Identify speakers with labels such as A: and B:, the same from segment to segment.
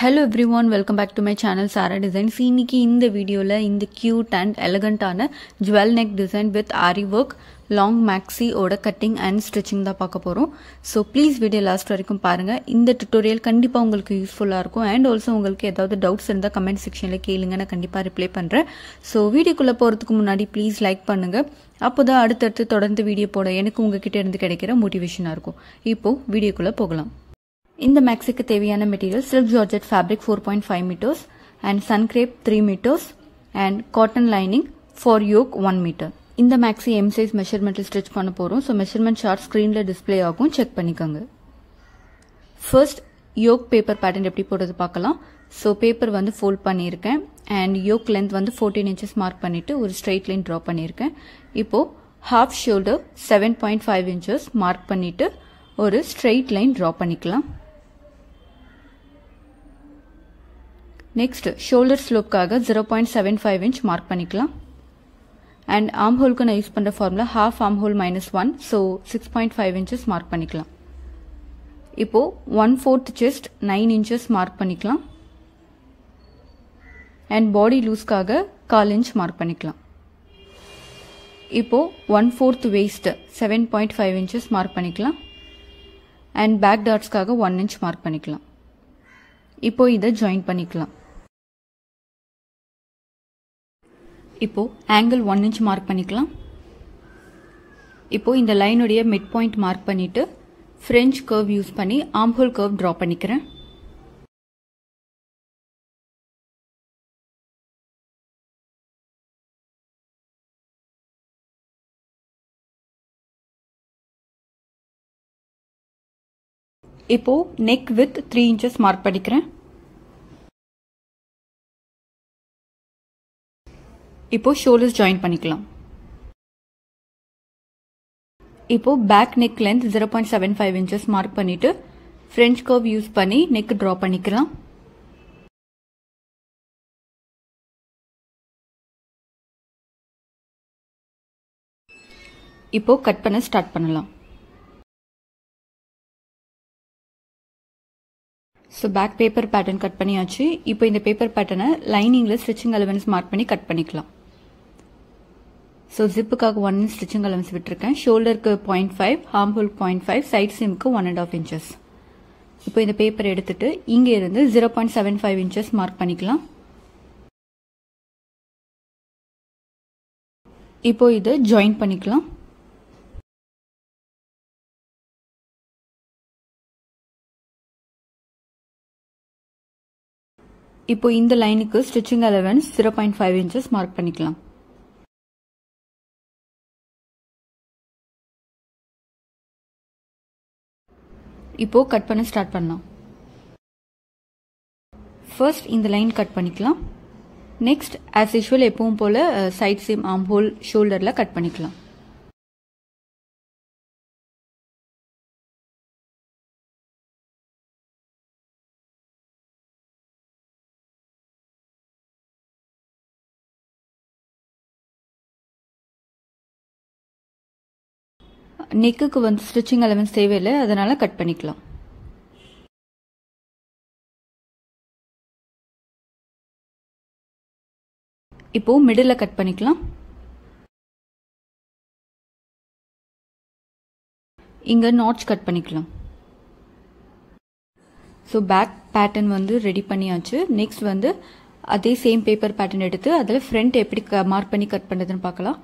A: Hello everyone, welcome back to my channel Sara Designs. இன்னைக்கு இந்த வீடியோல இந்த cute and elegant ஆன jewel neck design with ari work long maxi ஓட cutting and stitching தான் பார்க்க போறோம். So please video last வரைக்கும் பாருங்க. இந்த tutorial கண்டிப்பா உங்களுக்கு யூஸ்ஃபுல்லா இருக்கும் and also உங்களுக்கு ஏதாவது doubts இருந்தா comment sectionல கேளுங்க, நான் கண்டிப்பா ரிப்ளை பண்றேன். So வீடியோக்குள்ள போறதுக்கு முன்னாடி please like பண்ணுங்க. அப்போதான் அடுத்தடுத்து தொடர்ந்து வீடியோ போட எனக்கு உங்ககிட்ட இருந்து கிடைக்கிற மோட்டிவேஷனா இருக்கும். இப்போ வீடியோக்குள்ள போகலாம். இந்த மேக்ஸிக்கு தேவையான material silk georgette fabric 4.5 meters and sun crepe 3 meters and cotton lining for yoke 1 meter. இந்த மேக்ஸி M size மெஷர்மென்ட்ல ஸ்டிட்ச் பண்ண போறோம். சோ மெஷர்மென்ட் சார்ட் ஸ்கிரீன்ல டிஸ்ப்ளே ஆகும், செக் பண்ணிக்கோங்க. ஃபர்ஸ்ட் yoke பேப்பர் பேட்டர்ன் எப்படி போடுறது பார்க்கலாம். சோ பேப்பர் வந்து ஃபோல்ட் பண்ணியிருக்கேன் and yoke length வந்து 14 inches மார்க் பண்ணிட்டு ஒரு ஸ்ட்ரெயிட் லைன் டிரா பண்ணியிருக்கேன். இப்போ half shoulder 7.5 inches மார்க் பண்ணிட்டு ஒரு ஸ்ட்ரெயிட் லைன் டிரா பண்ணிக்கலாம். Next, shoulder slope காக 0.75 inch mark பண்ணிக்கலாம். And armhole க்கு நான் யூஸ் பண்ற formula half armhole minus 1, so 6.5 inches mark பண்ணிக்கலாம். இப்போ 1/4 chest 9 inches mark பண்ணிக்கலாம். And body loose காக 1/4 inch mark பண்ணிக்கலாம். இப்போ 1/4 waist 7.5 inches mark பண்ணிக்கலாம். And back darts காக 1 inch mark பண்ணிக்கலாம். இப்போ இதை join பண்ணிக்கலாம். இப்போ angle 1 inch mark பண்ணிக்கலாம். இப்போ இந்த லைன் உடைய மிட் பாயிண்ட் மார்க் பண்ணிட்டு French curve யூஸ் பண்ணி armhole curve draw பண்ணிக்கிறேன். இப்போ neck width 3 inches மார்க் பண்ணிக்கிறேன். இப்போ shoulders join பண்ணிக்கலாம். இப்போ back neck length 0.75 inches mark பண்ணிட்டு French curve யூஸ் பண்ணி neck draw பண்ணிக்கலாம். இப்போ கட் பண்ண ஸ்டார்ட் பண்ணலாம். So back paper pattern cut பண்ணியாச்சு. இப்போ இந்த பேப்பர் பேட்டர்னை லைனிங்ல ஸ்டிச்சிங் அலவன்ஸ் மார்க் பண்ணி கட் பண்ணிக்கலாம். So zipக்காக 1 inch ஸ்டிச்சிங் அலவன்ஸ் விட்டுருக்கேன். ஷோல்டருக்கு 0.5, armhole 0.5, சைட் சீமுக்கு 1.5 inches. இப்போ இந்த பேப்பர் எடுத்துட்டு இங்க இருந்து 0.75 inches மார்க் பண்ணிக்கலாம். இப்போ இதை ஜாயின் பண்ணிக்கலாம். இப்போ இந்த லைனுக்கு ஸ்டிச்சிங் அலவன்ஸ் 0.5 inches மார்க் பண்ணிக்கலாம். இப்போ கட் பண்ண ஸ்டார்ட் பண்ணலாம். ஃபர்ஸ்ட் இந்த லைன் கட் பண்ணிக்கலாம். நெக்ஸ்ட் as usual எப்பவும் போல சைட் சீம் ஆர்ம்ஹோல் ஷோல்டர்ல கட் பண்ணிக்கலாம். நெக்குக்கு வந்து ஸ்டிச்சிங் அலவன்ஸ் தேவையில்லை, அதனால கட் பண்ணிக்கலாம். இப்போ மிடில்ல கட் பண்ணிக்கலாம். இங்க நாட்ச் கட் பண்ணிக்கலாம். ஸோ பேக் பேட்டர்ன் வந்து ரெடி பண்ணியாச்சு. நெக்ஸ்ட் வந்து அதே சேம் பேப்பர் பேட்டர்ன் எடுத்து அதில் ஃப்ரண்ட் எப்படி மார்க் பண்ணி கட் பண்ணுறதுன்னு பார்க்கலாம்.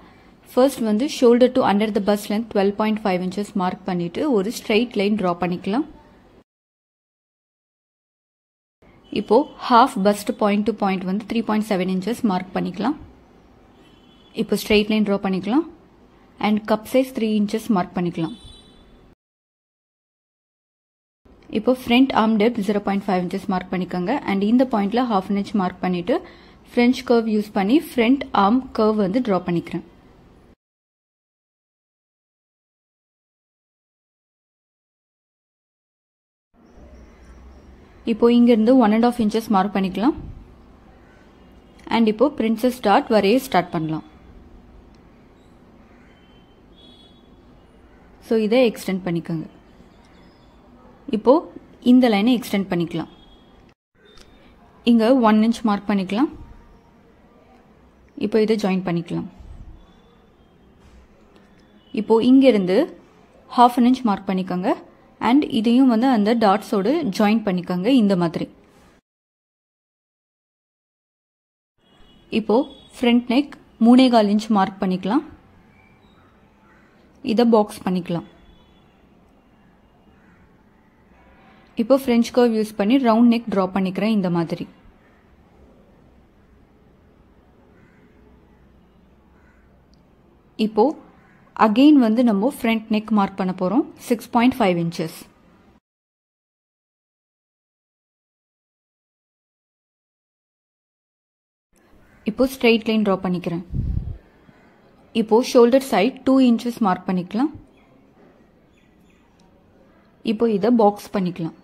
A: ஃபர்ஸ்ட் வந்து shoulder to under the bus length 12.5 inches mark பண்ணிட்டு ஒரு ஸ்ட்ரெயிட் லைன் டிரா பண்ணிக்கலாம். இப்போ half first point to point வந்து 3.7 inches மார்க் பண்ணிக்கலாம். இப்போ ஸ்ட்ரெயிட் லைன் டிரா பண்ணிக்கலாம். And cup size 3 inches mark பண்ணிக்கலாம். இப்போ front arm depth 0.5 inches mark பண்ணிக்கோங்க. அண்ட் இந்த பாயிண்ட்ல 1/2 inch மார்க் பண்ணிட்டு French curve யூஸ் பண்ணி ஃப்ரண்ட் ஆர்ம் கர்வ் வந்து டிரா பண்ணிக்கிறேன். இப்போ இங்க இருந்து 1.5 inches மார்க் பண்ணிக்கலாம். அண்ட் இப்போ பிரின்சஸ் டாட் வரைய ஸ்டார்ட் பண்ணலாம். சோ இதை எக்ஸ்டெண்ட் பண்ணிக்கோங்க. இப்போ இந்த லைனை எக்ஸ்டெண்ட் பண்ணிக்கலாம். இங்கே 1 inch மார்க் பண்ணிக்கலாம். இப்போ இதை ஜாயின் பண்ணிக்கலாம். இப்போ இங்கிருந்து 1/2 inch மார்க் பண்ணிக்கோங்க. அண்ட் இதையும் வந்து அந்த டாட்ஸோடு ஜாயின் பண்ணிக்கோங்க இந்த மாதிரி. இப்போ ஃப்ரண்ட் நெக் 3.25 inch மார்க் பண்ணிக்கலாம். இதை பாக்ஸ் பண்ணிக்கலாம். இப்போ ஃப்ரெஞ்ச் கர்வ் யூஸ் பண்ணி ரவுண்ட் நெக் ட்ரா பண்ணிக்கிறேன் இந்த மாதிரி. இப்போ அகெயின் வந்து நம்ம ஃப்ரண்ட் நெக் மார்க் பண்ண போறோம் 6.5 inches. இப்போ ஸ்ட்ரெயிட் லைன் ட்ரா பண்ணிக்கிறேன். இப்போ ஷோல்டர் சைட் 2 inches மார்க் பண்ணிக்கலாம். இப்போ இதை பாக்ஸ் பண்ணிக்கலாம்.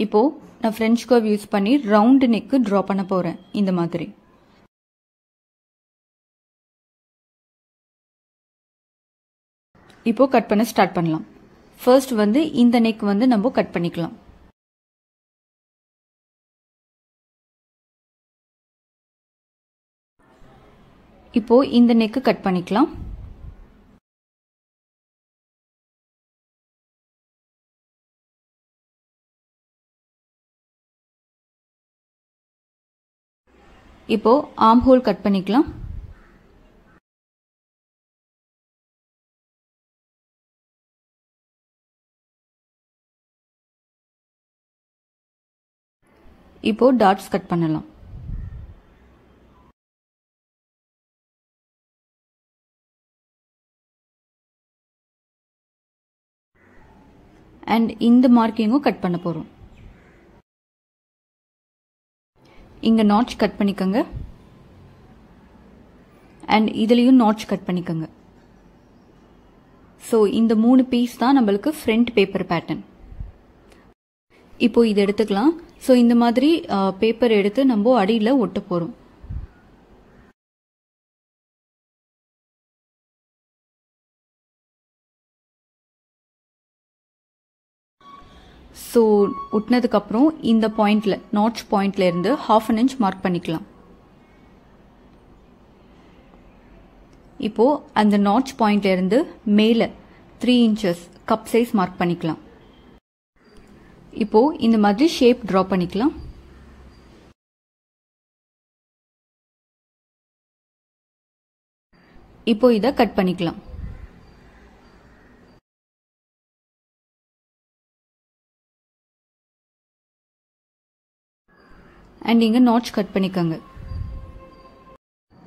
A: இப்போ நான் ஃப்ரெஞ்ச் கர்வ் யூஸ் பண்ணி ரவுண்ட் நெக் ட்ரா பண்ண போறேன் இந்த மாதிரி. இப்போ கட் பண்ண ஸ்டார்ட் பண்ணலாம். ஃபர்ஸ்ட் வந்து இந்த நெக் வந்து நம்ம கட் பண்ணிக்கலாம். இப்போ இந்த நெக் கட் பண்ணிக்கலாம். இப்போ ஆர்ம் ஹோல் கட் பண்ணிக்கலாம். இப்போ டாட்ஸ் கட் பண்ணலாம். அண்ட் இந்த மார்க்கிங்கும் கட் பண்ண போறோம். இங்க நாட்ச் கட் பண்ணிக்கோங்க. அண்ட் இதுலயும் நாட்ச் கட் பண்ணிக்கோங்க. ஸோ இந்த 3 பீஸ் தான் நம்மளுக்கு ஃப்ரண்ட் பேப்பர் பேட்டர்ன். இப்போ இது எடுத்துக்கலாம். ஸோ இந்த மாதிரி பேப்பர் எடுத்து நம்ம அடியில் ஒட்ட போறோம். ஸோ ஒட்டினதுக்கு அப்புறம் இந்த பாயிண்ட்ல நாட்ச் பாயிண்ட்ல இருந்து 1/2 inch மார்க் பண்ணிக்கலாம். இப்போ அந்த நாட்ச் பாயிண்ட்ல இருந்து மேல 3 inches கப் சைஸ் மார்க் பண்ணிக்கலாம். இப்போ இந்த மாதிரி ஷேப் டிரா பண்ணிக்கலாம். இப்போ இதை கட் பண்ணிக்கலாம். அண்ட் இங்க நாட்ச் கட் பண்ணிக்கோங்க.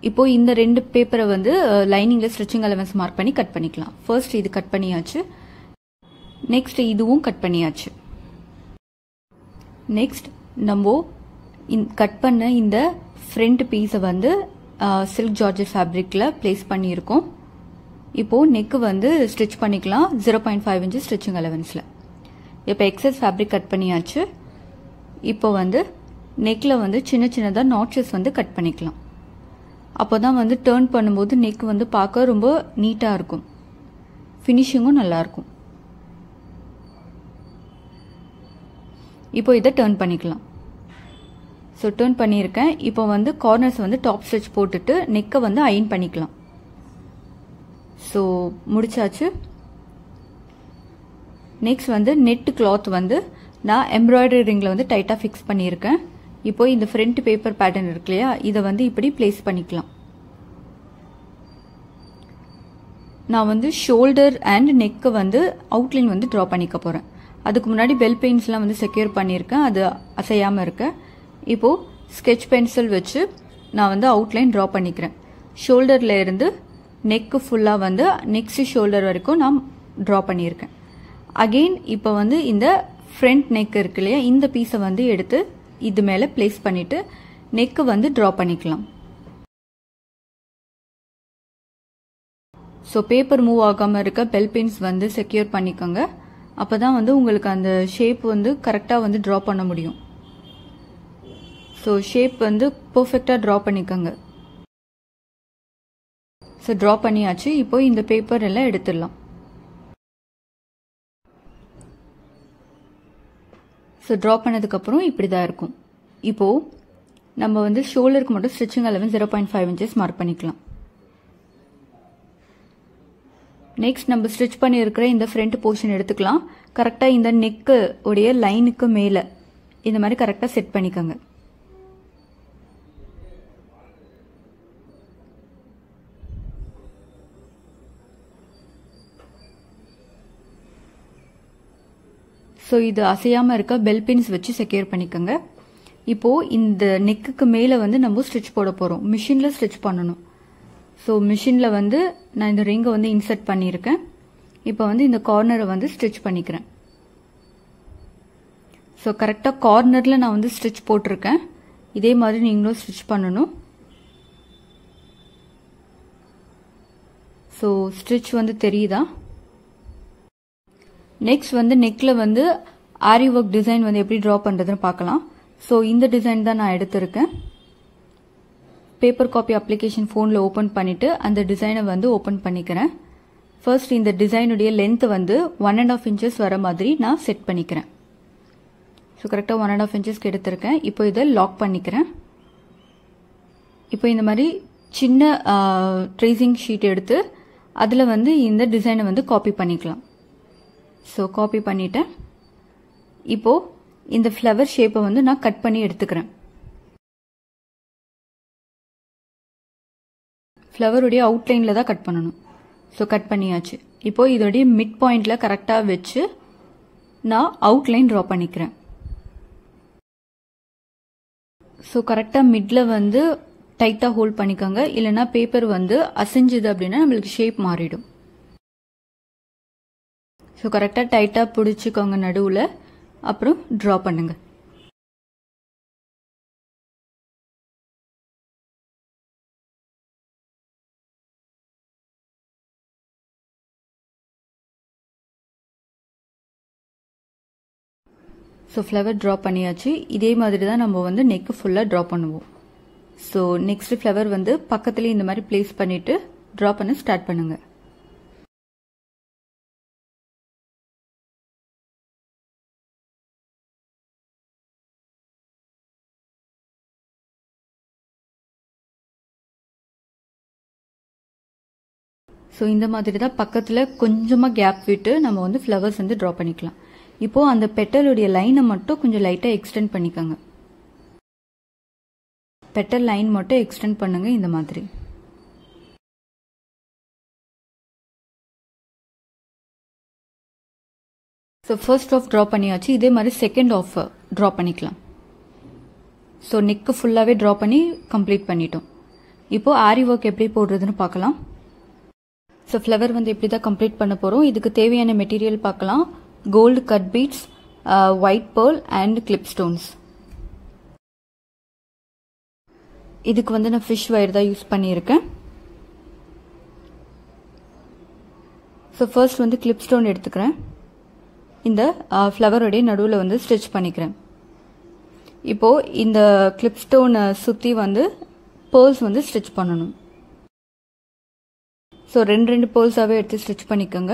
A: இப்போ இந்த 2 பேப்பரை வந்து லைனிங்ல ஸ்டிச்சிங் அலவன்ஸ் மார்க் பண்ணி கட் பண்ணிக்கலாம். ஃபர்ஸ்ட் இது கட் பண்ணியாச்சு. நெக்ஸ்ட் இதுவும் கட் பண்ணியாச்சு. நெக்ஸ்ட் நம்ம கட் பண்ண இந்த ஃப்ரண்ட் பீஸை வந்து சில்க் ஜார்ஜெட் ஃபேப்ரிக்ல பிளேஸ் பண்ணியிருக்கோம். இப்போ நெக்கு வந்து ஸ்டிச் பண்ணிக்கலாம் 0.5 inch ஸ்டிச்சிங் அலவன்ஸ்ல. இப்போ எக்ஸஸ் ஃபேப்ரிக் கட் பண்ணியாச்சு. இப்போ வந்து நெக்ல வந்து சின்ன சின்னதாக நாட்சஸ் வந்து கட் பண்ணிக்கலாம். அப்போதான் வந்து டர்ன் பண்ணும்போது நெக் வந்து பார்க்க ரொம்ப நீட்டா இருக்கும். ஃபினிஷிங்கும் நல்லா இருக்கும். இப்போ இதை டர்ன் பண்ணிக்கலாம். ஸோ டர்ன் பண்ணியிருக்கேன். இப்போ வந்து கார்னர்ஸ் வந்து டாப் ஸ்டிச் போட்டுட்டு நெக்கை வந்து அயன் பண்ணிக்கலாம். ஸோ முடிச்சாச்சு. நெக்ஸ்ட் வந்து நெட் கிளாத் வந்து நான் எம்ப்ராய்டரி ரிங்கில் வந்து டைட்டாக ஃபிக்ஸ் பண்ணியிருக்கேன். இப்போ இந்த ஃப்ரண்ட் பேப்பர் பேட்டர்ன் இருக்கு இல்லையா, இதை வந்து இப்படி பிளேஸ் பண்ணிக்கலாம். நான் வந்து ஷோல்டர் அண்ட் நெக்கு வந்து அவுட்லைன் வந்து ட்ரா பண்ணிக்க போகிறேன். அதுக்கு முன்னாடி பெல் பெயின்ஸ்லாம் வந்து செக்யூர் பண்ணியிருக்கேன், அது அசையாமல் இருக்க. இப்போது ஸ்கெட்ச் பென்சில் வச்சு நான் வந்து அவுட்லைன் ட்ரா பண்ணிக்கிறேன். ஷோல்டரில் இருந்து நெக்கு ஃபுல்லாக வந்து நெக்ஸ்ட் ஷோல்டர் வரைக்கும் நான் ட்ரா பண்ணியிருக்கேன். அகெயின் இப்போ வந்து இந்த ஃப்ரண்ட் நெக் இருக்கு இல்லையா, இந்த பீஸை வந்து எடுத்து இது மேலே பிளேஸ் பண்ணிவிட்டு நெக்கு வந்து ட்ரா பண்ணிக்கலாம். ஸோ பேப்பர் மூவ் ஆகாமல் இருக்க பெல் பெயின்ஸ் வந்து செக்யூர் பண்ணிக்கோங்க. அப்போ தான் வந்து உங்களுக்கு அந்த ஷேப் வந்து கரெக்டாக வந்து ட்ரா பண்ண முடியும். ஸோ ஷேப் வந்து பர்ஃபெக்டாக ட்ரா பண்ணிக்கோங்க. ஸோ ட்ரா பண்ணியாச்சு. இப்போ இந்த பேப்பர் எல்லாம் எடுத்துடலாம். ஸோ ட்ரா பண்ணதுக்கப்புறம் இப்படி தான் இருக்கும். இப்போது நம்ம வந்து ஷோல்டருக்கு மட்டும் ஸ்டிச்சிங் அளவு 0.5 inches மார்க் பண்ணிக்கலாம். நெக்ஸ்ட் நம்ம ஸ்டிச் பண்ணியிருக்கிற இந்த ஃப்ரண்ட் போர்ஷன் எடுத்துக்கலாம். கரெக்டாக இந்த நெக்கு உடைய லைனுக்கு மேலே இந்த மாதிரி கரெக்டாக செட் பண்ணிக்கோங்க. ஸோ இது அசையாமல் இருக்க பெல் பின்ஸ் வச்சு செக்யூர் பண்ணிக்கோங்க. இப்போது இந்த நெக்குக்கு மேலே வந்து நம்ம ஸ்டிச் போட போகிறோம். மிஷினில் ஸ்டிச் பண்ணணும். ஸோ மிஷினில் வந்து நான் இந்த ரிங்கை வந்து இன்சர்ட் பண்ணியிருக்கேன். இப்போ வந்து இந்த கார்னரை வந்து ஸ்டிச் பண்ணிக்கிறேன். ஸோ கரெக்டாக கார்னரில் நான் வந்து ஸ்டிச் போட்டிருக்கேன். இதே மாதிரி நீங்களும் ஸ்டிச் பண்ணணும். ஸோ ஸ்டிச் வந்து தெரியுதா? நெக்ஸ்ட் வந்து நெக்கில் வந்து ஆரி ஒர்க் டிசைன் வந்து எப்படி ட்ரா பண்ணுறதுன்னு பார்க்கலாம். ஸோ இந்த டிசைன் தான் நான் எடுத்திருக்கேன். பேப்பர் காப்பி அப்ளிகேஷன் ஃபோனில் ஓப்பன் பண்ணிவிட்டு அந்த டிசைனை வந்து ஓப்பன் பண்ணிக்கிறேன். ஃபர்ஸ்ட் இந்த டிசைனுடைய லென்த் வந்து 1.5 inches வர மாதிரி நான் செட் பண்ணிக்கிறேன். ஸோ கரெக்டாக 1.5 inchesக்கு எடுத்திருக்கேன். இப்போ இதை லாக் பண்ணிக்கிறேன். இப்போ இந்த மாதிரி சின்ன ட்ரேசிங் ஷீட் எடுத்து அதில் வந்து இந்த டிசைனை வந்து காப்பி பண்ணிக்கலாம். ஸோ காப்பி பண்ணிட்டேன். இப்போது இந்த ஃப்ளவர் ஷேப்பை வந்து நான் கட் பண்ணி எடுத்துக்கிறேன். ஃப்ளவருடைய அவுட்லைனில் தான் கட் பண்ணணும். ஸோ கட் பண்ணியாச்சு. இப்போது இதோடைய மிட் பாயிண்டில் கரெக்டாக வச்சு நான் அவுட்லைன் ட்ரா பண்ணிக்கிறேன். ஸோ கரெக்டாக மிடில் வந்து டைட்டாக ஹோல்ட் பண்ணிக்கோங்க. இல்லைனா பேப்பர் வந்து அசைஞ்சுது அப்படின்னா நம்மளுக்கு ஷேப் மாறிடும். ஸோ கரெக்டாக டைட்டாக பிடிச்சிக்கோங்க நடுவில். அப்புறம் ட்ரா பண்ணுங்க. ஸோ ஃப்ளவர் ட்ரா பண்ணியாச்சு. இதே மாதிரி தான் நம்ம வந்து நெக்கு ஃபுல்லாக ட்ரா பண்ணுவோம். ஸோ நெக்ஸ்ட் ஃப்ளவர் வந்து பக்கத்துலேயே இந்த மாதிரி பிளேஸ் பண்ணிவிட்டு ட்ரா பண்ண ஸ்டார்ட் பண்ணுங்கள். ஸோ இந்த மாதிரி தான் பக்கத்தில் கொஞ்சமாக கேப் விட்டு நம்ம வந்து ஃப்ளவர்ஸ் வந்து ட்ரா பண்ணிக்கலாம். இப்போது அந்த பெட்டலுடைய லைனை மட்டும் கொஞ்சம் லைட்டாக எக்ஸ்டெண்ட் பண்ணிக்கோங்க. பெட்டல் லைன் மட்டும் எக்ஸ்டெண்ட் பண்ணுங்க இந்த மாதிரி. ஸோ ஃபர்ஸ்ட் ஆஃப் ட்ரா பண்ணியாச்சு. இதே மாதிரி செகண்ட் ஆஃப் ட்ரா பண்ணிக்கலாம். ஸோ நெக்கு ஃபுல்லாகவே ட்ரா பண்ணி கம்ப்ளீட் பண்ணிட்டோம். இப்போது ஆரி ஒர்க் எப்படி போடுறதுன்னு பார்க்கலாம். ஸோ ஃப்ளவர் வந்து எப்படி தான் கம்ப்ளீட் பண்ண போகிறோம். இதுக்கு தேவையான மெட்டீரியல் பார்க்கலாம். Gold cut beads, white pearl and clip stones. இதுக்கு வந்து நான் ஃபிஷ் வயர் தான் யூஸ் பண்ணியிருக்கேன். ஸோ ஃபர்ஸ்ட் வந்து கிளிப் ஸ்டோன் எடுத்துக்கிறேன். இந்த ஃப்ளவருடைய நடுவில் வந்து ஸ்டிச் பண்ணிக்கிறேன். இப்போது இந்த கிளிப் ஸ்டோனை சுற்றி வந்து பேர்ல்ஸ் வந்து ஸ்டிச் பண்ணணும். ஸோ ரெண்டு பேர்ல்ஸாகவே எடுத்து ஸ்டிச் பண்ணிக்கோங்க.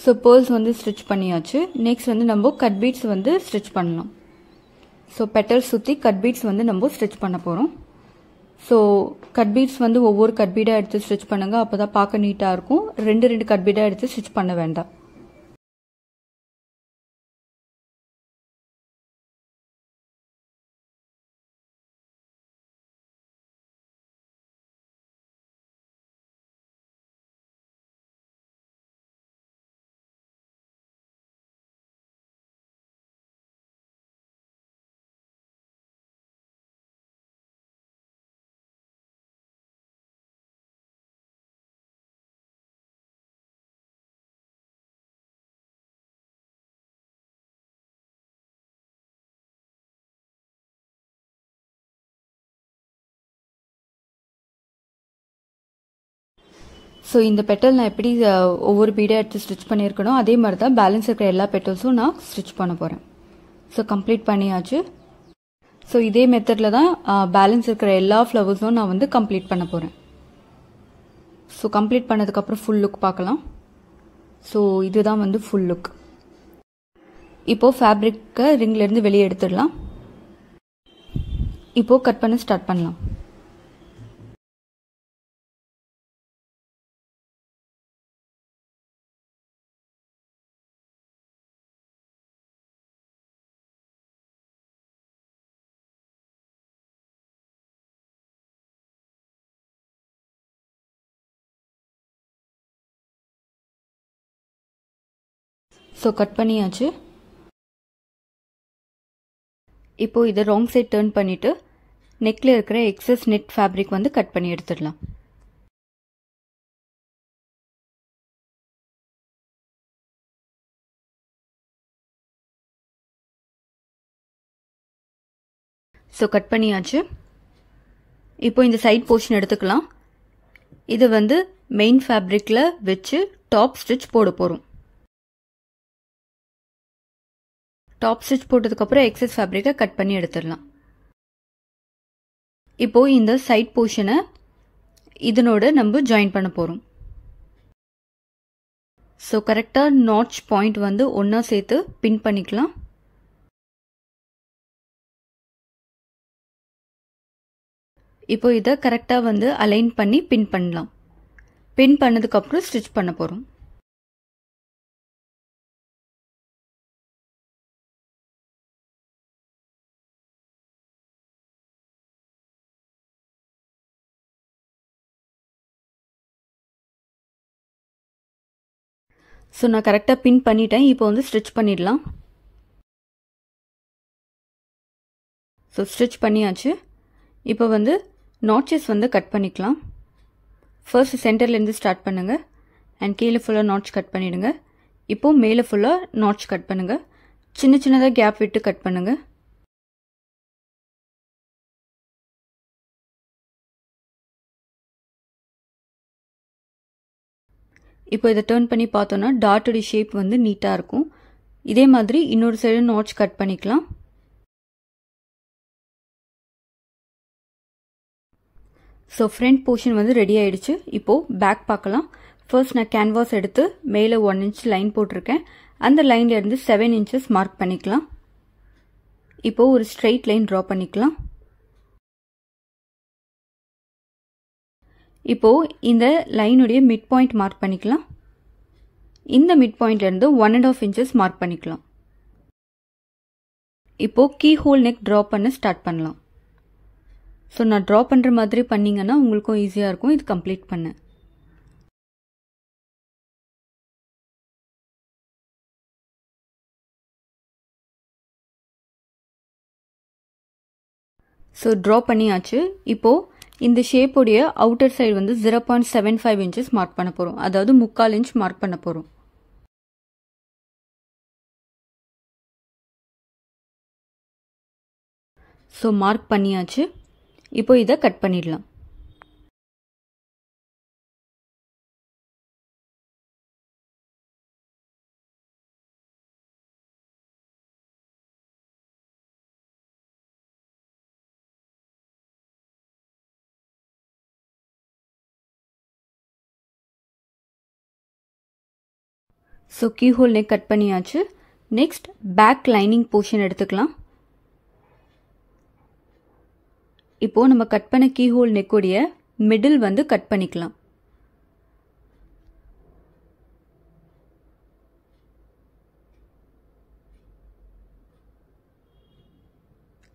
A: ஸோ பேர்ல்ஸ் வந்து ஸ்டிச் பண்ணியாச்சு. நெக்ஸ்ட் வந்து நம்ம கட் பீட்ஸ் வந்து ஸ்டிச் பண்ணலாம். ஸோ பெட்டல் சுற்றி கட் பீட்ஸ் வந்து நம்ம ஸ்டிச் பண்ண போகிறோம். ஸோ கட் பீட்ஸ் வந்து ஒவ்வொரு கட் பீடாக எடுத்து ஸ்டிச் பண்ணுங்க. அப்போ தான் பார்க்க நீட்டாக இருக்கும். ரெண்டு கட் பீடாக எடுத்து ஸ்டிச் பண்ண வேண்டாம். ஸோ இந்த பெட்டல் நான் எப்படி ஒவ்வொரு பீடாக எடுத்து ஸ்டிச் பண்ணியிருக்கணும் அதே மாதிரி தான் பேலன்ஸ் இருக்கிற எல்லா பெட்டல்ஸும் நான் ஸ்டிச் பண்ண போகிறேன். ஸோ கம்ப்ளீட் பண்ணியாச்சு. ஸோ இதே மெத்தடில் தான் பேலன்ஸ் இருக்கிற எல்லா ஃப்ளவர்ஸும் நான் வந்து கம்ப்ளீட் பண்ண போகிறேன். ஸோ கம்ப்ளீட் பண்ணதுக்கப்புறம் ஃபுல் லுக் பார்க்கலாம். ஸோ இதுதான் வந்து ஃபுல் லுக். இப்போது ஃபேப்ரிக்கை ரிங்லேருந்து வெளியே எடுத்துடலாம். இப்போது கட் பண்ண ஸ்டார்ட் பண்ணலாம். ஸோ கட் பண்ணியாச்சு. இப்போது இதை ராங் சைட் டர்ன் பண்ணிவிட்டு நெக்கில் இருக்கிற எக்ஸஸ் நெட் ஃபேப்ரிக் வந்து கட் பண்ணி எடுத்துடலாம். ஸோ கட் பண்ணியாச்சு. இப்போ இந்த சைட் போர்ஷன் எடுத்துக்கலாம். இது வந்து மெயின் ஃபேப்ரிக்கில் வச்சு டாப் ஸ்டிச் போட போகிறோம். டாப் ஸ்டிச் போட்டதுக்கப்புறம் எக்ஸஸ் ஃபேப்ரிக்கை கட் பண்ணி எடுத்துடலாம். இப்போது இந்த சைட் போர்ஷனை இதனோட நம்ம ஜாயின் பண்ண போகிறோம். ஸோ கரெக்டாக நாட்ச் பாயிண்ட் வந்து ஒன்றா சேர்த்து பின் பண்ணிக்கலாம். இப்போ இதை கரெக்டாக வந்து அலைன் பண்ணி பின் பண்ணலாம். பின் பண்ணதுக்கப்புறம் ஸ்டிச் பண்ண போகிறோம். ஸோ நான் கரெக்டாக பின் பண்ணிட்டேன். இப்போ வந்து ஸ்டிச் பண்ணிடலாம். ஸோ ஸ்டிச் பண்ணியாச்சு. இப்போ வந்து நாட்சஸ் வந்து கட் பண்ணிக்கலாம். ஃபர்ஸ்ட் சென்டர்லேருந்து ஸ்டார்ட் பண்ணுங்கள் அண்ட் கீழே ஃபுல்லாக நாட்ச் கட் பண்ணிவிடுங்க. இப்போது மேலே ஃபுல்லாக நாட்ச் கட் பண்ணுங்கள். சின்ன சின்னதாக கேப் விட்டு கட் பண்ணுங்கள். இப்போ இதை டர்ன் பண்ணி பார்த்தோன்னா டாட்டோட ஷேப் வந்து நீட்டாக இருக்கும். இதே மாதிரி இன்னொரு சைடு நாட்ச் கட் பண்ணிக்கலாம். ஸோ ஃப்ரண்ட் போர்ஷன் வந்து ரெடி ஆயிடுச்சு. இப்போது பேக் பார்க்கலாம். ஃபர்ஸ்ட் நான் கேன்வாஸ் எடுத்து மேலே 1 inch லைன் போட்டிருக்கேன். அந்த லைன்லேருந்து 7 inches மார்க் பண்ணிக்கலாம். இப்போது ஒரு ஸ்ட்ரெயிட் லைன் ட்ரா பண்ணிக்கலாம். இப்போது இந்த லைனுடைய மிட் பாயிண்ட் மார்க் பண்ணிக்கலாம். இந்த மிட் பாயிண்ட்லேருந்து 1.5 inches மார்க் பண்ணிக்கலாம். இப்போது கீ ஹோல் நெக் ட்ரா பண்ண ஸ்டார்ட் பண்ணலாம். ஸோ நான் ட்ரா பண்ணுற மாதிரி பண்ணிங்கன்னா உங்களுக்கும் ஈஸியாக இருக்கும் இது கம்ப்ளீட் பண்ண. ஸோ ட்ரா பண்ணியாச்சு. இப்போது இந்த ஷேப்புடைய அவுட்டர் சைடு வந்து 0.75 inches மார்க் பண்ண போகிறோம். அதாவது 3/4 inch மார்க் பண்ண போகிறோம். ஸோ மார்க் பண்ணியாச்சு. இப்போ இதை கட் பண்ணிடலாம். So keyhole neck cut பண்ணியாச்சு. நெக்ஸ்ட் பேக் லைனிங் போர்ஷன் எடுத்துக்கலாம். இப்போது நம்ம கட் பண்ண கீ ஹோல் நெக்குடைய மிடில் வந்து கட் பண்ணிக்கலாம்.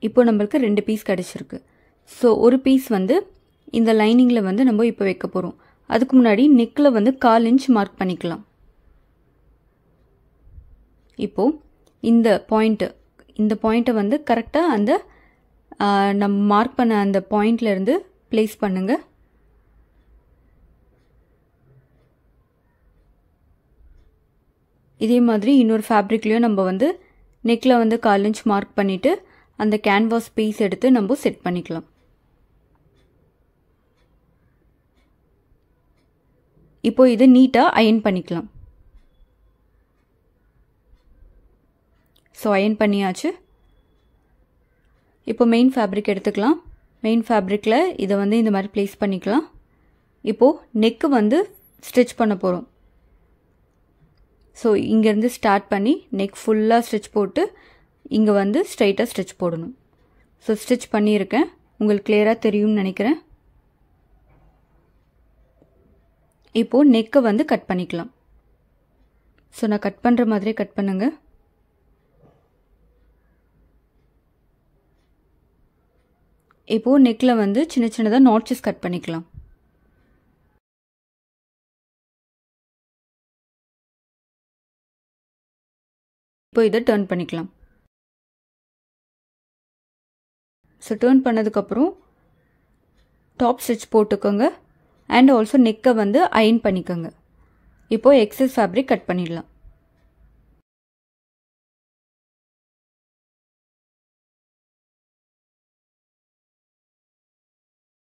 A: இப்போ நம்மளுக்கு 2 பீஸ் கிடச்சிருக்கு. ஸோ ஒரு பீஸ் வந்து இந்த லைனிங்கில் வந்து நம்ம இப்போ வைக்க போகிறோம். அதுக்கு முன்னாடி நெக்கில் வந்து 1/4 inch மார்க் பண்ணிக்கலாம். இப்போது இந்த பாயிண்ட்டை வந்து கரெக்டாக அந்த நம்ம மார்க் பண்ண அந்த பாயிண்ட்லேருந்து ப்ளேஸ் பண்ணுங்க. இதே மாதிரி இன்னொரு ஃபேப்ரிக்லேயும் நம்ம வந்து நெக்கில் வந்து 1/4 inch மார்க் பண்ணிவிட்டு அந்த கேன்வாஸ் பீஸ் எடுத்து நம்ம செட் பண்ணிக்கலாம். இப்போ இது நீட்டாக அயன் பண்ணிக்கலாம். ஸோ அயன் பண்ணியாச்சு. இப்போ மெயின் ஃபேப்ரிக் எடுத்துக்கலாம். மெயின் ஃபேப்ரிக்கில் இதை வந்து இந்த மாதிரி ப்ளேஸ் பண்ணிக்கலாம். இப்போது நெக்கு வந்து ஸ்டிச் பண்ண போகிறோம். ஸோ இங்கேருந்து ஸ்டார்ட் பண்ணி நெக் ஃபுல்லாக ஸ்டிச் போட்டு இங்கே வந்து ஸ்ட்ரைட்டாக ஸ்டிச் போடணும். ஸோ ஸ்டிச் பண்ணியிருக்கேன், உங்களுக்கு கிளியராக தெரியும்னு நினைக்கிறேன். இப்போது நெக்கை வந்து கட் பண்ணிக்கலாம். ஸோ நான் கட் பண்ணுற மாதிரியே கட் பண்ணுங்க. இப்போது நெக்கில் வந்து சின்ன சின்னதாக நாட்சஸ் கட் பண்ணிக்கலாம். இப்போ இதை டர்ன் பண்ணிக்கலாம். ஸோ டர்ன் பண்ணதுக்கப்புறம் டாப் ஸ்டிச் போட்டுக்கோங்க அண்ட் ஆல்சோ நெக்கை வந்து அயன் பண்ணிக்கோங்க. இப்போது எக்ஸஸ் ஃபேப்ரிக் கட் பண்ணிடலாம்.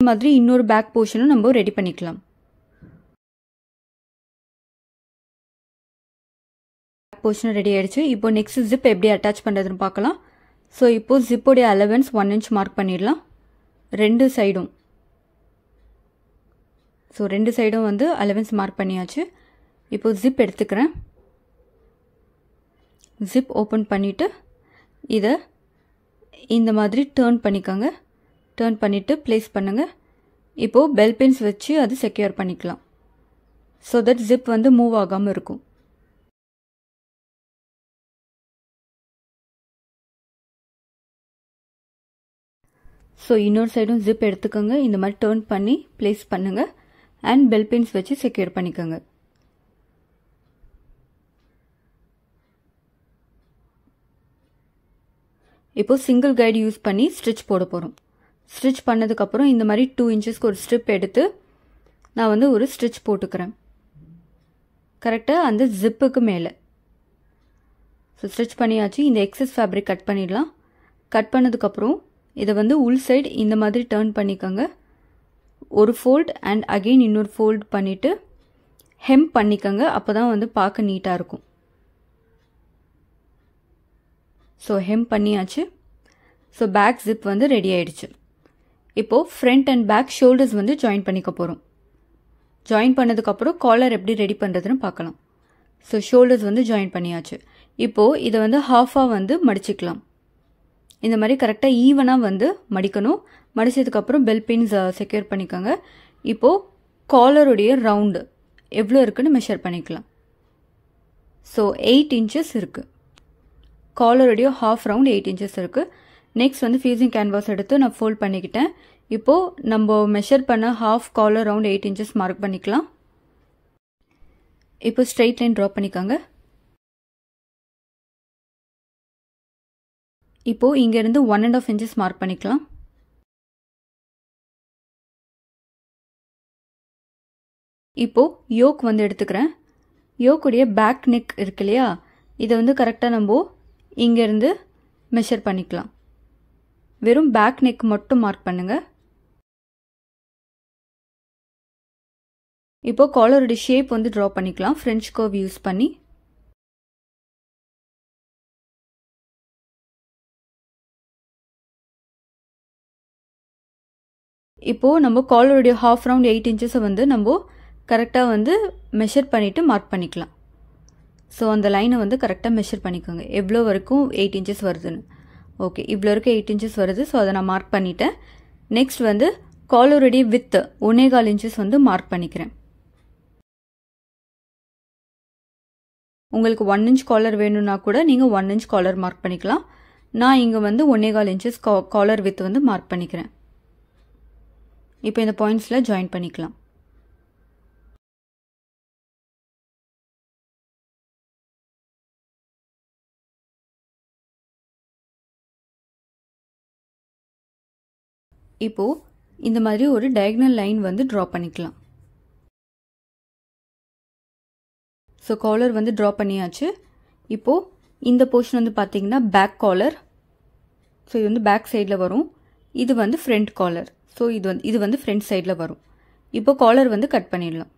A: இந்த மாதிரி இன்னொரு பேக் போர்ஷனும் நம்ம ரெடி பண்ணிக்கலாம். பேக் போர்ஷன் ரெடி ஆயிடுச்சு. இப்போ நெக்ஸ்ட் ஜிப் எப்படி அட்டாச் பண்ணுறதுன்னு பார்க்கலாம். ஸோ இப்போது ஜிப்போடைய அலவன்ஸ் 1 inch மார்க் பண்ணிடலாம். ரெண்டு சைடும் வந்து அலவன்ஸ் மார்க் பண்ணியாச்சு. இப்போ ஜிப் எடுத்துக்கிறேன். ஜிப் ஓப்பன் பண்ணிவிட்டு இதை இந்த மாதிரி டர்ன் பண்ணிக்கோங்க. டர்ன் பண்ணிவிட்டு ப்ளேஸ் பண்ணுங்கள். இப்போது பெல் பின்ஸ் வச்சு அது செக்யூர் பண்ணிக்கலாம். ஸோ தட் ஜிப் வந்து மூவ் ஆகாமல் இருக்கும். ஸோ இன்னொரு சைடும் ஜிப் எடுத்துக்கோங்க. இந்த மாதிரி டர்ன் பண்ணி ப்ளேஸ் பண்ணுங்கள் அண்ட் பெல் பின்ஸ் வச்சு செக்யூர் பண்ணிக்கோங்க. இப்போது சிங்கிள் கைடு யூஸ் பண்ணி ஸ்டிச் போட போகிறோம். ஸ்டிச் பண்ணதுக்கப்புறம் இந்த மாதிரி 2 inchஸ்க்கு ஒரு ஸ்ட்ரிப் எடுத்து நான் வந்து ஒரு ஸ்டிச் போட்டுக்கிறேன் கரெக்டாக அந்த ஜிப்புக்கு மேலே. ஸோ ஸ்டிச் பண்ணியாச்சு. இந்த எக்ஸஸ் ஃபேப்ரிக் கட் பண்ணிடலாம். கட் பண்ணதுக்கப்புறம் இதை வந்து உள் சைடு இந்த மாதிரி டர்ன் பண்ணிக்கோங்க. ஒரு ஃபோல்ட் அண்ட் அகெயின் இன்னொரு ஃபோல்ட் பண்ணிவிட்டு ஹெம் பண்ணிக்கோங்க. அப்போ தான் வந்து பார்க்க நீட்டாக இருக்கும். ஸோ ஹெம் பண்ணியாச்சு. ஸோ பேக் ஜிப் வந்து ரெடி ஆயிடுச்சு. இப்போது ஃப்ரண்ட் அண்ட் பேக் ஷோல்டர்ஸ் வந்து ஜாயின் பண்ணிக்க போகிறோம். ஜாயின் பண்ணதுக்கப்புறம் காலர் எப்படி ரெடி பண்ணுறதுன்னு பார்க்கலாம். ஸோ ஷோல்டர்ஸ் வந்து ஜாயின் பண்ணியாச்சு. இப்போது இதை வந்து ஹாஃபாக வந்து மடிச்சிக்கலாம். இந்த மாதிரி கரெக்டாக ஈவனாக வந்து மடிக்கணும். மடிச்சதுக்கப்புறம் பெல் பின்ஸ் செக்யூர் பண்ணிக்கோங்க. இப்போது காலருடைய ரவுண்டு எவ்வளோ இருக்குன்னு மெஷர் பண்ணிக்கலாம். ஸோ 8 inches இருக்குது. காலருடைய ஹாஃப் ரவுண்ட் 8 inches இருக்குது. நெக்ஸ்ட் வந்து ஃபியூசிங் கேன்வாஸ் எடுத்து நான் ஃபோல்ட் பண்ணிக்கிட்டேன். இப்போது நம்ம மெஷர் பண்ண half collar round 8 inches mark பண்ணிக்கலாம். இப்போ ஸ்ட்ரெயிட் லைன் ட்ரா பண்ணிக்கோங்க. இப்போது இங்கேருந்து 1.5 inches மார்க் பண்ணிக்கலாம். இப்போது யோக் வந்து எடுத்துக்கிறேன். யோக்குடைய பேக் நெக் இருக்கு இல்லையா, இதை வந்து கரெக்டாக நம்ம இங்கேருந்து மெஷர் பண்ணிக்கலாம். வெறும் பேக் நெக் மட்டும் மார்க் பண்ணுங்க. இப்போது காலருடைய ஷேப் வந்து ட்ரா பண்ணிக்கலாம் ஃப்ரெஞ்ச் கர்வ் யூஸ் பண்ணி. இப்போது நம்ம காலருடைய ஹாஃப் ரவுண்ட் 8 inches வந்து நம்ம கரெக்டாக வந்து மெஷர் பண்ணிவிட்டு மார்க் பண்ணிக்கலாம். ஸோ அந்த லைனை வந்து கரெக்டாக மெஷர் பண்ணிக்கோங்க எவ்வளோ வரைக்கும் 8 inches வருதுன்னு. ஓகே, இவ்வளோ வரைக்கும் 8 inches வருது. ஸோ அதை நான் மார்க் பண்ணிட்டேன். நெக்ஸ்ட் வந்து காலருடைய வித்து 1.25 inches வந்து மார்க் பண்ணிக்கிறேன். உங்களுக்கு 1 inch காலர் வேணும்னா கூட நீங்கள் 1 inch காலர் மார்க் பண்ணிக்கலாம். நான் இங்கே வந்து 1.25 inches காலர் வித் வந்து மார்க் பண்ணிக்கிறேன். இப்போ இந்த பாயிண்ட்ஸில் ஜாயின் பண்ணிக்கலாம். இப்போது இந்த மாதிரி ஒரு டயகனல் லைன் வந்து ட்ரா பண்ணிக்கலாம். ஸோ காலர் வந்து ட்ரா பண்ணியாச்சு. இப்போது இந்த போர்ஷன் வந்து பார்த்தீங்கன்னா பேக் காலர். ஸோ இது வந்து பேக் சைடில் வரும். இது வந்து ஃப்ரண்ட் காலர். ஸோ இது வந்து ஃப்ரண்ட் சைடில் வரும். இப்போ காலர் வந்து கட் பண்ணிடலாம்.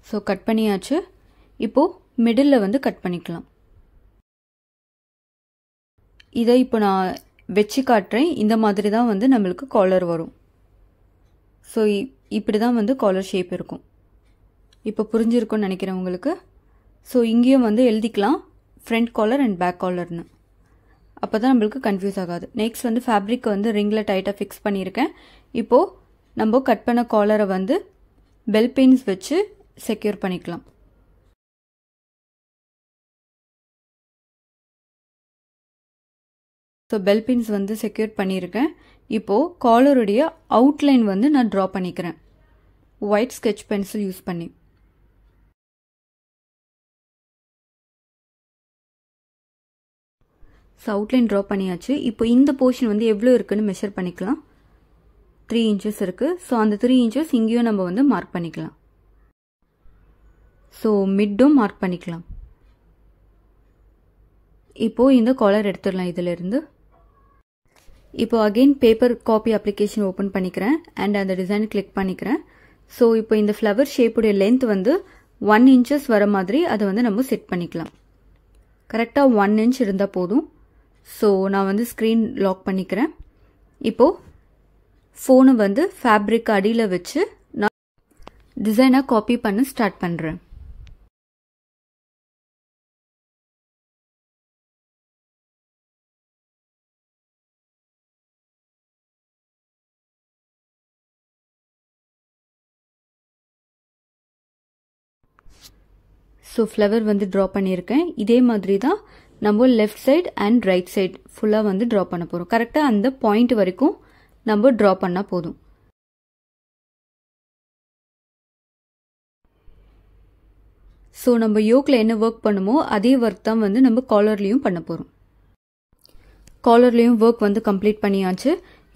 A: ஸோ கட் பண்ணியாச்சு. இப்போது மிடில் வந்து கட் பண்ணிக்கலாம். இதை இப்போ நான் வச்சு காட்டுறேன். இந்த மாதிரி தான் வந்து நம்மளுக்கு காலர் வரும். ஸோ இப்படி தான் வந்து காலர் ஷேப் இருக்கும். இப்போ புரிஞ்சிருக்கும்னு நினைக்கிறேன் உங்களுக்கு. ஸோ இங்கேயும் வந்து எழுதிக்கலாம் ஃப்ரண்ட் காலர் அண்ட் பேக் காலர்னு. அப்போ தான் நம்மளுக்கு கன்ஃபியூஸ் ஆகாது. நெக்ஸ்ட் வந்து ஃபேப்ரிக் வந்து ரிங்கில் டைட்டாக ஃபிக்ஸ் பண்ணியிருக்கேன். இப்போது நம்ம கட் பண்ண காலரை வந்து பெல் பின்ஸ் வச்சு செக்யூர் பண்ணிக்கலாம். ஸோ பெல் பின்ஸ் வந்து செக்யூர் பண்ணியிருக்கேன். இப்போது காலருடைய அவுட்லைன் வந்து நான் ட்ரா பண்ணிக்கிறேன் ஒயிட் ஸ்கெட்ச் பென்சில் யூஸ் பண்ணி. ஸோ அவுட்லைன் ட்ரா பண்ணியாச்சு. இப்போ இந்த போர்ஷன் வந்து எவ்வளோ இருக்குன்னு மெஷர் பண்ணிக்கலாம். 3 inches இருக்குது. ஸோ அந்த 3 inches இங்கேயும் நம்ம வந்து மார்க் பண்ணிக்கலாம். ஸோ மிட்டும் மார்க் பண்ணிக்கலாம். இப்போது இந்த காலர் எடுத்துடலாம் இதிலிருந்து. இப்போ again paper copy application open பண்ணிக்கிறேன் அண்ட் அந்த டிசைன் கிளிக் பண்ணிக்கிறேன். ஸோ இப்போ இந்த ஃப்ளவர் ஷேப்புடைய லென்த் வந்து 1 inches வர மாதிரி அதை வந்து நம்ம செட் பண்ணிக்கலாம். கரெக்டாக 1 inch இருந்தால் போதும். ஸோ நான் வந்து ஸ்க்ரீன் லாக் பண்ணிக்கிறேன். இப்போது ஃபோனை வந்து ஃபேப்ரிக் அடியில் வச்சு நான் டிசைனை காப்பி பண்ண ஸ்டார்ட் பண்ணுறேன். ஸோ ஃப்ளவர் வந்து ட்ரா பண்ணியிருக்கேன். இதே மாதிரி தான் நம்ம left side and right side ஃபுல்லாக வந்து ட்ரா பண்ண போகிறோம். கரெக்டாக அந்த பாயிண்ட் வரைக்கும் நம்ம ட்ரா பண்ணால் போதும். ஸோ நம்ம யோக்கில் என்ன ஒர்க் பண்ணுமோ அதே ஒர்க் தான் வந்து நம்ம காலர்லேயும் பண்ண போகிறோம். காலர்லேயும் ஒர்க் வந்து கம்ப்ளீட் பண்ணியாச்சு.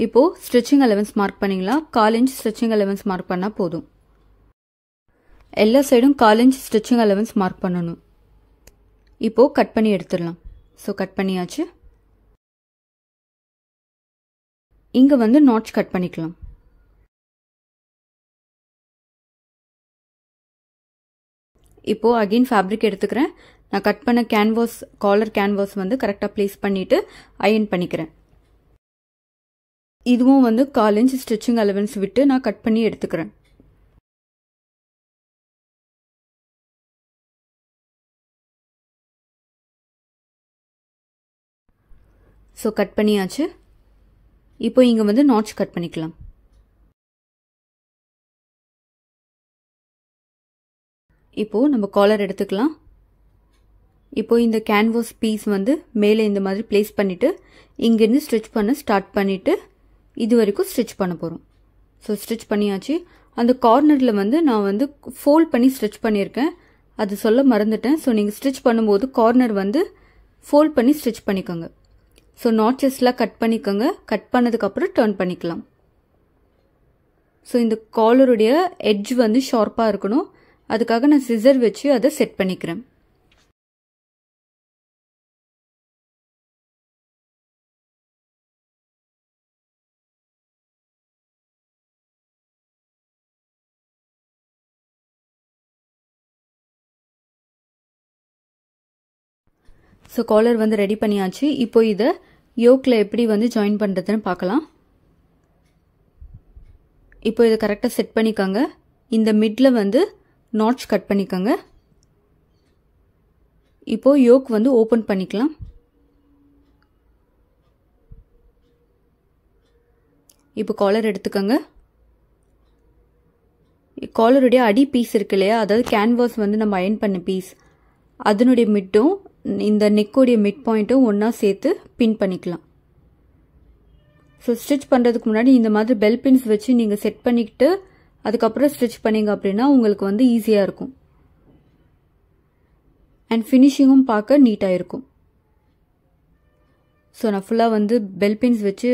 A: இப்போது ஸ்டிச்சிங் அலவன்ஸ் மார்க் பண்ணிக்கலாம். 1/4 inch ஸ்டிச்சிங் அலவன்ஸ் மார்க் பண்ணால் போதும். எல்லா சைடும் 1/4 inch ஸ்டிச்சிங் அலவன்ஸ் மார்க் பண்ணணும். இப்போது கட் பண்ணி எடுத்துடலாம். ஸோ கட் பண்ணியாச்சு. இங்கே வந்து நாட்ச் கட் பண்ணிக்கலாம். இப்போது அகெயின் ஃபேப்ரிக் எடுத்துக்கிறேன். நான் கட் பண்ண கேன்வாஸ் காலர் கேன்வாஸ் வந்து கரெக்டாக ப்ளேஸ் பண்ணிவிட்டு அயர்ன் பண்ணிக்கிறேன். இதுவும் வந்து 1/4 inch ஸ்டிச்சிங் அலவன்ஸ் விட்டு நான் கட் பண்ணி எடுத்துக்கிறேன். ஸோ கட் பண்ணியாச்சு. இப்போ இங்கே வந்து நாட்ச் கட் பண்ணிக்கலாம். இப்போது நம்ம காலர் எடுத்துக்கலாம். இப்போது இந்த கேன்வாஸ் பீஸ் வந்து மேலே இந்த மாதிரி ப்ளேஸ் பண்ணிவிட்டு இங்கேருந்து ஸ்டிச் பண்ண ஸ்டார்ட் பண்ணிவிட்டு இது வரைக்கும் ஸ்டிச் பண்ண போகிறோம். ஸோ ஸ்டிச் பண்ணியாச்சு. அந்த கார்னரில் வந்து நான் வந்து ஃபோல்ட் பண்ணி ஸ்டிச் பண்ணியிருக்கேன். அது சொல்ல மறந்துட்டேன். ஸோ நீங்கள் ஸ்டிச் பண்ணும்போது கார்னர் வந்து ஃபோல்ட் பண்ணி ஸ்டிச் பண்ணிக்கோங்க. ஸோ நாட்சஸ்லாம் கட் பண்ணிக்கோங்க. கட் பண்ணதுக்கப்புறம் டர்ன் பண்ணிக்கலாம். ஸோ இந்த காலருடைய எட்ஜ் வந்து ஷார்ப்பாக இருக்கணும். அதுக்காக நான் சிசர் வச்சு அதை செட் பண்ணிக்கிறேன். ஸோ காலர் வந்து ரெடி பண்ணியாச்சு. இப்போ இதை யோக்கில் எப்படி வந்து ஜாயின் பண்ணுறதுன்னு பார்க்கலாம். இப்போ இதை கரெக்டாக செட் பண்ணிக்கோங்க. இந்த மிட்ல வந்து நாட்ச் கட் பண்ணிக்கோங்க. இப்போது யோக் வந்து ஓப்பன் பண்ணிக்கலாம். இப்போ காலர் எடுத்துக்கோங்க. காலருடைய அடி பீஸ் இருக்கு இல்லையா, அதாவது கேன்வாஸ் வந்து நம்ம அயர்ன் பண்ண பீஸ், அதனுடைய மிட்டும் இந்த நெக்கோடைய மிட் பாயிண்ட்டும் ஒன்றா சேர்த்து பின் பண்ணிக்கலாம். ஸோ ஸ்டிச் பண்ணுறதுக்கு முன்னாடி இந்த மாதிரி பெல் பின்ஸ் வச்சு நீங்கள் செட் பண்ணிக்கிட்டு அதுக்கப்புறம் ஸ்டிச் பண்ணிங்க அப்படின்னா உங்களுக்கு வந்து ஈஸியாக இருக்கும். அண்ட் ஃபினிஷிங்கும் பார்க்க நீட்டாக இருக்கும். ஸோ நான் ஃபுல்லாக வந்து பெல் பின்ஸ் வச்சு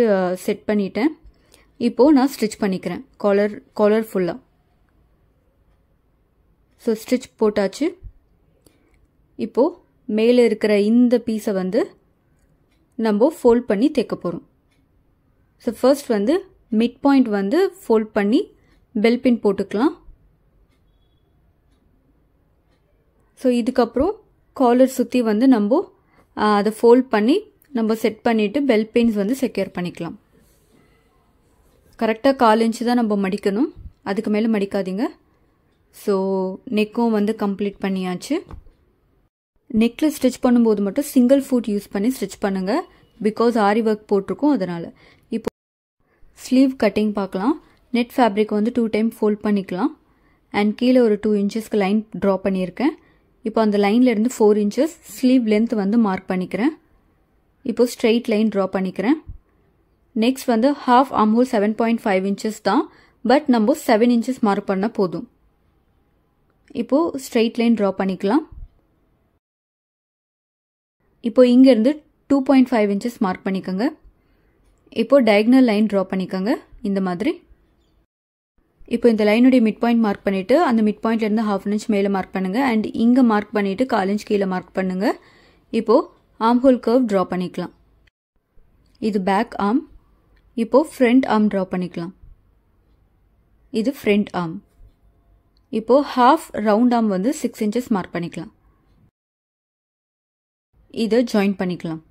A: செட் பண்ணிட்டேன். இப்போது நான் ஸ்டிச் பண்ணிக்கிறேன் காலர் ஃபுல்லாக. ஸோ ஸ்டிச் போட்டாச்சு. இப்போது மேலே இருக்கிற இந்த பீஸை வந்து நம்ம ஃபோல்ட் பண்ணி தைக்க போகிறோம். ஸோ ஃபர்ஸ்ட் வந்து மிட் பாயிண்ட் வந்து ஃபோல்ட் பண்ணி பெல் பின் போட்டுக்கலாம். ஸோ இதுக்கப்புறம் காலர் சுற்றி வந்து நம்ம அதை ஃபோல்ட் பண்ணி நம்ம செட் பண்ணிவிட்டு பெல் பெயின்ஸ் வந்து செக்யூர் பண்ணிக்கலாம். கரெக்டாக 1/4 இன்ச்சு தான் நம்ம மடிக்கணும், அதுக்கு மேலே மடிக்காதீங்க. ஸோ நெக்கும் வந்து கம்ப்ளீட் பண்ணியாச்சு. நெக்கில் ஸ்டிச் பண்ணும்போது மட்டும் சிங்கிள் ஃபுட் யூஸ் பண்ணி ஸ்டிச் பண்ணுங்கள், பிகாஸ் ஆரி ஒர்க் போட்டிருக்கோம் அதனால். இப்போ ஸ்லீவ் கட்டிங் பார்க்கலாம். நெட் ஃபேப்ரிக் வந்து 2 டைம் ஃபோல்ட் பண்ணிக்கலாம். அண்ட் கீழே ஒரு 2 இன்ச்சஸ்க்கு லைன் ட்ரா பண்ணியிருக்கேன். இப்போ அந்த லைன்லேருந்து 4 இன்ச்சஸ் ஸ்லீவ் லென்த் வந்து மார்க் பண்ணிக்கிறேன். இப்போ ஸ்ட்ரெயிட் லைன் ட்ரா பண்ணிக்கிறேன். நெக்ஸ்ட் வந்து ஹாஃப் ஆர்ம் ஹோல் 7.5 இன்ச்சஸ் தான், பட் நம்ம 7 இன்ச்சஸ் மார்க் பண்ணால் போதும். இப்போது ஸ்ட்ரெயிட் லைன் ட்ரா பண்ணிக்கலாம். இப்போ இங்கேருந்து 2.5 இன்ச்சஸ் மார்க் பண்ணிக்கோங்க. இப்போது டயக்னல் லைன் ட்ரா பண்ணிக்கோங்க இந்த மாதிரி. இப்போ இந்த லைனுடைய மிட் பாயிண்ட் மார்க் பண்ணிவிட்டு அந்த மிட் பாயிண்ட்லேருந்து 1/2 இன்ச் மேலே மார்க் பண்ணுங்கள். அண்ட் இங்கே மார்க் பண்ணிவிட்டு 1/4 இன்ச் கீழே மார்க் பண்ணுங்கள். இப்போது ஆர்ம் ஹோல் கர்வ் ட்ரா பண்ணிக்கலாம். இது பேக் ஆர்ம். இப்போது ஃப்ரண்ட் ஆர்ம் ட்ரா பண்ணிக்கலாம். இது ஃப்ரண்ட் ஆர்ம். இப்போது ஹாஃப் ரவுண்ட் ஆர்ம் வந்து 6 இன்ச்சஸ் மார்க் பண்ணிக்கலாம். இதை ஜாயின் பண்ணிக்கலாம்.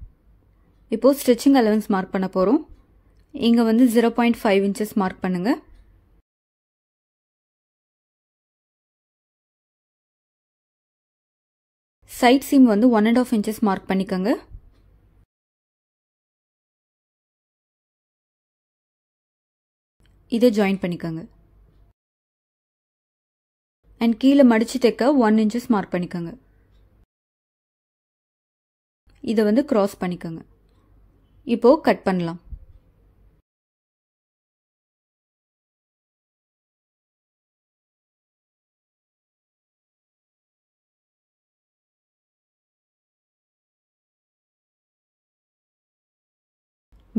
A: இப்போது ஸ்டிச்சிங் அலவன்ஸ் மார்க் பண்ண போகிறோம். இங்கே வந்து 0.5 இன்ச்சஸ் மார்க் பண்ணுங்கள். சைட் சீம் வந்து 1.5 இன்ச்சஸ் மார்க் பண்ணிக்கோங்க. இதை ஜாயின் பண்ணிக்கோங்க. அண்ட் கீழே மடிச்சு தைக்க 1 இன்ச்சஸ் மார்க் பண்ணிக்கோங்க. இதை வந்து கிராஸ் பண்ணிக்கோங்க. இப்போ கட் பண்ணலாம்.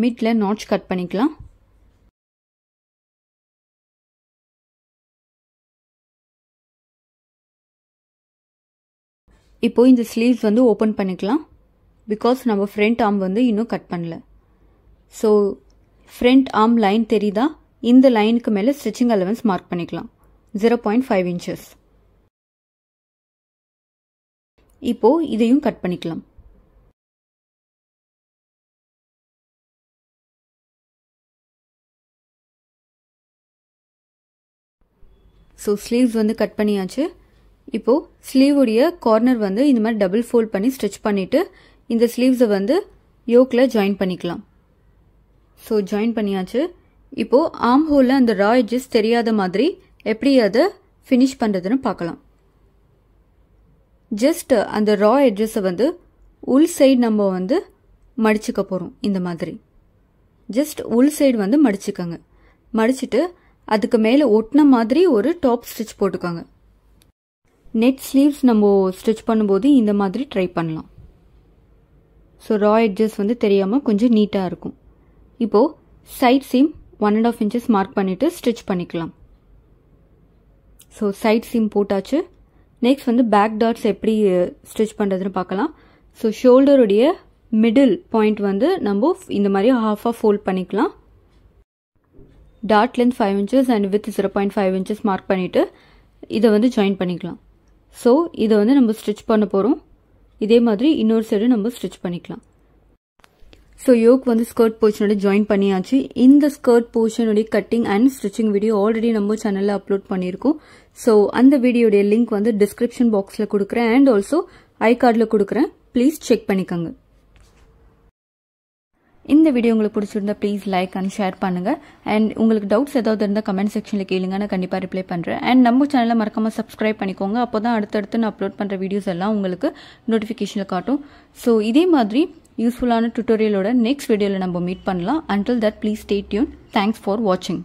A: மிட்ல நாட்ச் கட் பண்ணிக்கலாம். இப்போ இந்த ஸ்லீவ்ஸ் வந்து ஓப்பன் பண்ணிக்கலாம், பிகாஸ் நம்ம ஃப்ரண்ட் ஆர்ம் வந்து இன்னும் கட் பண்ணல. ஸோ ஃப்ரண்ட் ஆர்ம் லைன் தெரியுதா? இந்த லைனுக்கு மேலே ஸ்டிச்சிங் அலவன்ஸ் மார்க் பண்ணிக்கலாம் 0.5 இன்ச்சஸ். இப்போ இதையும் கட் பண்ணிக்கலாம். ஸோ ஸ்லீவ்ஸ் வந்து கட் பண்ணியாச்சு. இப்போது ஸ்லீவுடைய கார்னர் வந்து இந்த மாதிரி டபுள் ஃபோல்ட் பண்ணி ஸ்டிச் பண்ணிவிட்டு இந்த ஸ்லீவ்ஸை வந்து யோக்கில் ஜாயின் பண்ணிக்கலாம். ஸோ ஜாயின் பண்ணியாச்சு. இப்போது ஆர்ம் ஹோலில் அந்த ரா எட்ஜஸ் தெரியாத மாதிரி எப்படி அதை ஃபினிஷ் பண்ணுறதுன்னு பார்க்கலாம். ஜஸ்ட் அந்த ரா எட்ஜஸை வந்து உள் சைடு நம்ம வந்து மடிச்சுக்க போகிறோம். இந்த மாதிரி ஜஸ்ட் உள் சைடு வந்து மடிச்சுக்கோங்க. மடிச்சுட்டு அதுக்கு மேலே ஒட்டின மாதிரி ஒரு டாப் ஸ்டிச் போட்டுக்கோங்க. நெட் ஸ்லீவ்ஸ் நம்ம ஸ்டிச் பண்ணும்போது இந்த மாதிரி ட்ரை பண்ணலாம். ஸோ ரா எட்ஜஸ் வந்து தெரியாமல் கொஞ்சம் நீட்டாக இருக்கும். இப்போது சைட் சீம் 1.5 இன்ச்சஸ் மார்க் பண்ணிவிட்டு ஸ்டிச் பண்ணிக்கலாம். ஸோ சைட் சீம் போட்டாச்சு. நெக்ஸ்ட் வந்து பேக் டாட்ஸ் எப்படி ஸ்டிச் பண்ணுறதுன்னு பார்க்கலாம். ஸோ ஷோல்டருடைய மிடில் பாயிண்ட் வந்து நம்ம இந்த மாதிரி ஹாஃபாக ஃபோல்ட் பண்ணிக்கலாம். Dot length 5 inches and with 0.5 inches mark பண்ணிவிட்டு இதை வந்து ஜாயின் பண்ணிக்கலாம். ஸோ இதை வந்து நம்ம ஸ்டிச் பண்ண போகிறோம். இதே மாதிரி இன்னொரு சைடு நம்ம ஸ்டிச் பண்ணிக்கலாம். ஸோ யோக் வந்து ஸ்கர்ட் போர்ஷனோட ஜாயின் பண்ணியாச்சு. இந்த ஸ்கர்ட் போர்ஷனுடைய cutting and stitching video already நம்ம சேனலில் அப்லோட் பண்ணியிருக்கோம். ஸோ அந்த வீடியோடைய லிங்க் வந்து டிஸ்கிரிப்ஷன் பாக்ஸில் கொடுக்குறேன் அண்ட் ஆல்சோ ஐ கார்டில் கொடுக்குறேன். ப்ளீஸ் செக் பண்ணிக்கோங்க. இந்த வீடியோ உங்களுக்கு பிடிச்சிருந்தா ப்ளீஸ் லைக் அண்ட் ஷேர் பண்ணுங்கள். அண்ட் உங்களுக்கு டவுட்ஸ் ஏதாவது இருந்தால் கமெண்ட் செக்ஷனில் கேளுங்க, நான் கண்டிப்பாக ரிப்ளை பண்ணுறேன். அண்ட் நம்ம சேனலை மறக்காமல் சப்ஸ்கிரைப் பண்ணிக்கோங்க. அப்போ தான் அடுத்தடுத்து நான் அப்லோட் பண்ணுற வீடியோஸ் எல்லாம் உங்களுக்கு நோட்டிஃபிகேஷனில் காட்டும். ஸோ இதே மாதிரி யூஸ்ஃபுல்லான டுட்டோரியலோட நெக்ஸ்ட் வீடியோவில் நம்ம மீட் பண்ணலாம். Until that please stay tune. Thanks for வாட்சிங்.